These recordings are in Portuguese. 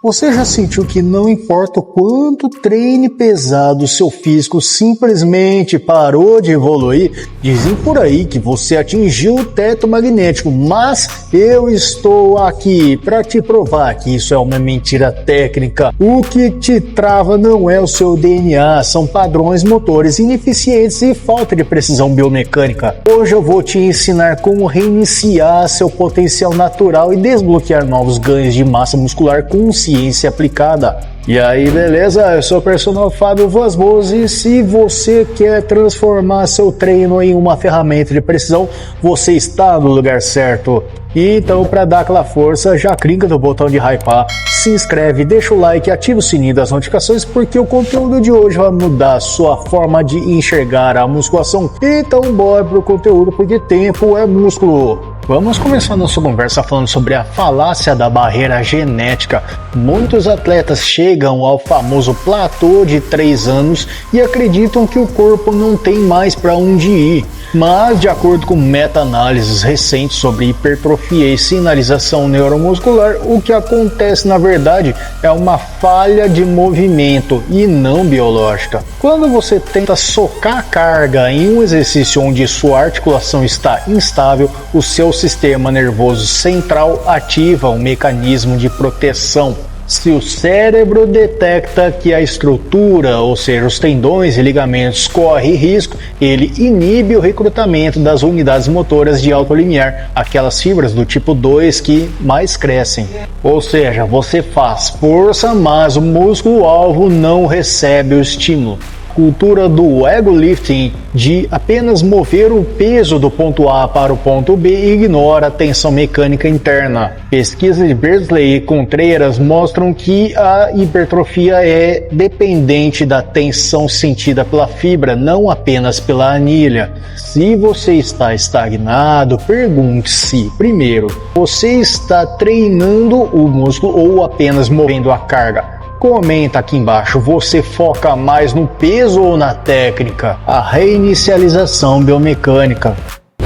Você já sentiu que não importa o quanto treine pesado, seu físico simplesmente parou de evoluir? Dizem por aí que você atingiu o teto magnético, mas eu estou aqui para te provar que isso é uma mentira técnica. O que te trava não é o seu DNA, são padrões motores ineficientes e falta de precisão biomecânica. Hoje eu vou te ensinar como reiniciar seu potencial natural e desbloquear novos ganhos de massa muscular com ciência aplicada. E aí, beleza? Eu sou o personal Fábio Voz Boas e se você quer transformar seu treino em uma ferramenta de precisão, você está no lugar certo. Então, para dar aquela força, já clica no botão de hypar, se inscreve, deixa o like e ativa o sininho das notificações, porque o conteúdo de hoje vai mudar a sua forma de enxergar a musculação. Então, bora pro conteúdo, porque tempo é músculo. Vamos começar nossa conversa falando sobre a falácia da barreira genética. Muitos atletas chegam ao famoso platô de 3 anos e acreditam que o corpo não tem mais para onde ir. Mas, de acordo com meta-análises recentes sobre hipertrofia e sinalização neuromuscular, o que acontece na verdade é uma falha de movimento e não biológica. Quando você tenta socar a carga em um exercício onde sua articulação está instável, o seu sistema nervoso central ativa um mecanismo de proteção. Se o cérebro detecta que a estrutura, ou seja, os tendões e ligamentos, corre risco, ele inibe o recrutamento das unidades motoras de alto limiar, aquelas fibras do tipo 2 que mais crescem. Ou seja, você faz força, mas o músculo-alvo não recebe o estímulo. Cultura do ego lifting, de apenas mover o peso do ponto A para o ponto B, ignora a tensão mecânica interna. Pesquisas de Beardsley e Contreras mostram que a hipertrofia é dependente da tensão sentida pela fibra, não apenas pela anilha. Se você está estagnado, pergunte-se primeiro: você está treinando o músculo ou apenas movendo a carga? Comenta aqui embaixo, você foca mais no peso ou na técnica? A reinicialização biomecânica.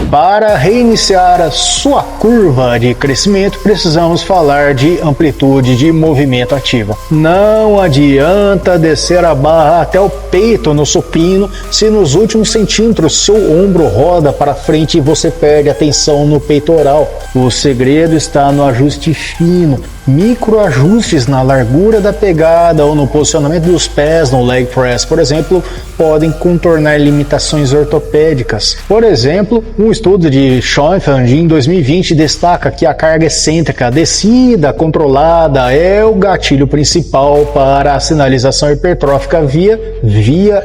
Para reiniciar a sua curva de crescimento, precisamos falar de amplitude de movimento ativa. Não adianta descer a barra até o peito no supino se nos últimos centímetros seu ombro roda para frente e você perde a tensão no peitoral. O segredo está no ajuste fino. Microajustes na largura da pegada ou no posicionamento dos pés no leg press, por exemplo, podem contornar limitações ortopédicas. Por exemplo, um estudo de Schoenfeld em 2020 destaca que a carga excêntrica descida controlada é o gatilho principal para a sinalização hipertrófica via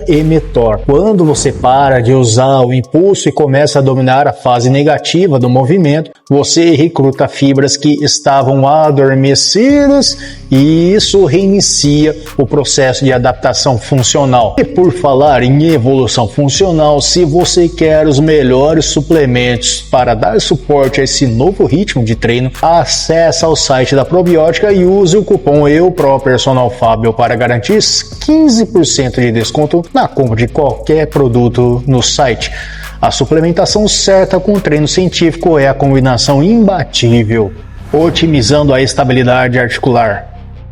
mTOR. Quando você para de usar o impulso e começa a dominar a fase negativa do movimento, você recruta fibras que estavam adormecidas e isso reinicia o processo de adaptação funcional. E por falar em evolução funcional, se você quer os melhores suplementos para dar suporte a esse novo ritmo de treino, acesse o site da Probiótica e use o cupom EUPROPERSONALFábio para garantir 15% de desconto na compra de qualquer produto no site. A suplementação certa com o treino científico é a combinação imbatível, otimizando a estabilidade articular.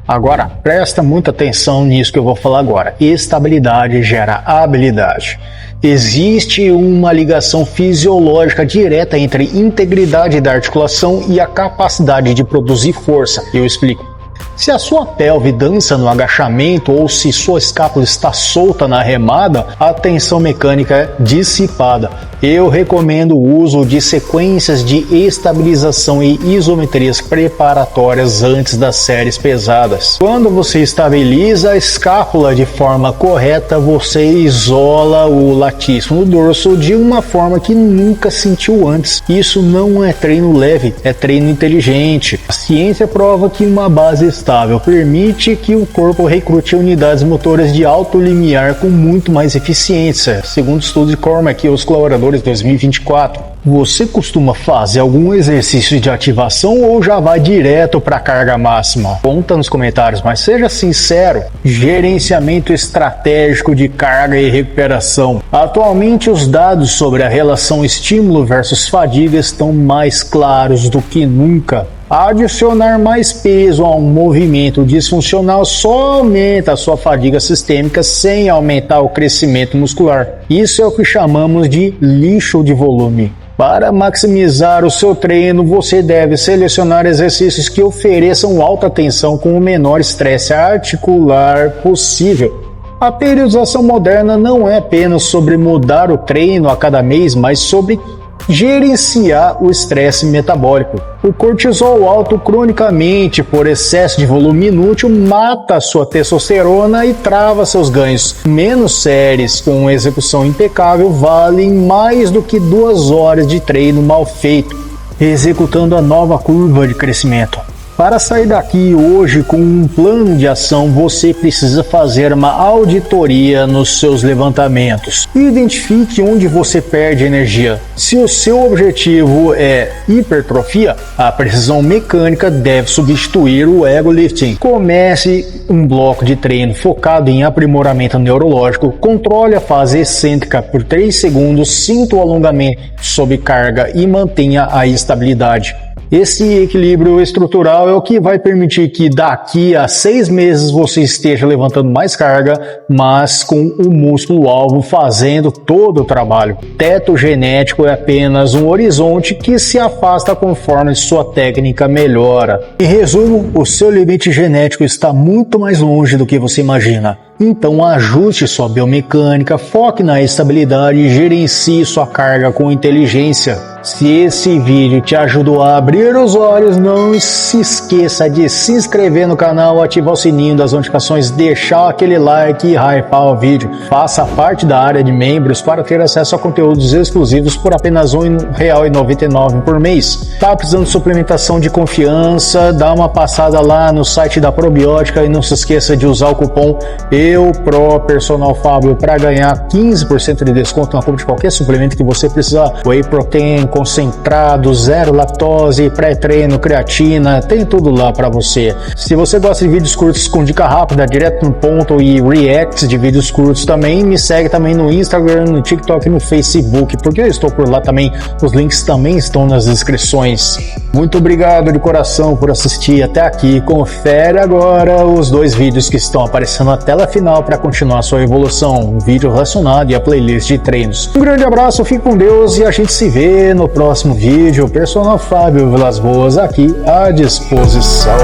Agora, presta muita atenção nisso que eu vou falar agora. Estabilidade gera habilidade. Existe uma ligação fisiológica direta entre integridade da articulação e a capacidade de produzir força. Eu explico. Se a sua pelve dança no agachamento ou se sua escápula está solta na remada, a tensão mecânica é dissipada. Eu recomendo o uso de sequências de estabilização e isometrias preparatórias antes das séries pesadas. Quando você estabiliza a escápula de forma correta, você isola o latíssimo no dorso de uma forma que nunca sentiu antes. Isso não é treino leve, é treino inteligente. A ciência prova que uma base estável permite que o corpo recrute unidades motoras de alto limiar com muito mais eficiência, segundo estudo de Cormack e os colaboradores 2024. Você costuma fazer algum exercício de ativação ou já vai direto para a carga máxima? Conta nos comentários, mas seja sincero. Gerenciamento estratégico de carga e recuperação. Atualmente os dados sobre a relação estímulo versus fadiga estão mais claros do que nunca. Adicionar mais peso a um movimento disfuncional só aumenta a sua fadiga sistêmica sem aumentar o crescimento muscular. Isso é o que chamamos de lixo de volume. Para maximizar o seu treino, você deve selecionar exercícios que ofereçam alta tensão com o menor estresse articular possível. A periodização moderna não é apenas sobre mudar o treino a cada mês, mas sobre gerenciar o estresse metabólico. O cortisol alto cronicamente por excesso de volume inútil mata a sua testosterona e trava seus ganhos. Menos séries com execução impecável valem mais do que 2 horas de treino mal feito, executando a nova curva de crescimento. Para sair daqui hoje com um plano de ação, você precisa fazer uma auditoria nos seus levantamentos. Identifique onde você perde energia. Se o seu objetivo é hipertrofia, a precisão mecânica deve substituir o ego lifting. Comece um bloco de treino focado em aprimoramento neurológico, controle a fase excêntrica por 3 segundos, sinta o alongamento sob carga e mantenha a estabilidade. Esse equilíbrio estrutural é o que vai permitir que daqui a 6 meses você esteja levantando mais carga, mas com o músculo-alvo fazendo todo o trabalho. Teto genético é apenas um horizonte que se afasta conforme sua técnica melhora. Em resumo, o seu limite genético está muito mais longe do que você imagina. Então ajuste sua biomecânica, foque na estabilidade e gerencie sua carga com inteligência. Se esse vídeo te ajudou a abrir os olhos, não se esqueça de se inscrever no canal, ativar o sininho das notificações, deixar aquele like e hypar o vídeo. Faça parte da área de membros para ter acesso a conteúdos exclusivos por apenas R$ 1,99 por mês. Tá precisando de suplementação de confiança? Dá uma passada lá no site da Probiótica e não se esqueça de usar o cupom EUPROPERSONALFABIO para ganhar 15% de desconto na compra de qualquer suplemento que você precisar. Whey Protein, concentrado, zero lactose, pré-treino, creatina, tem tudo lá para você. Se você gosta de vídeos curtos com dica rápida, direto no ponto e reacts de vídeos curtos também, me segue também no Instagram, no TikTok e no Facebook, porque eu estou por lá também. Os links também estão nas descrições. Muito obrigado de coração por assistir até aqui. Confere agora os 2 vídeos que estão aparecendo na tela final para continuar sua evolução, um vídeo relacionado e a playlist de treinos. Um grande abraço, fique com Deus e a gente se vê no próximo vídeo. Personal Fábio Vilas Boas aqui à disposição.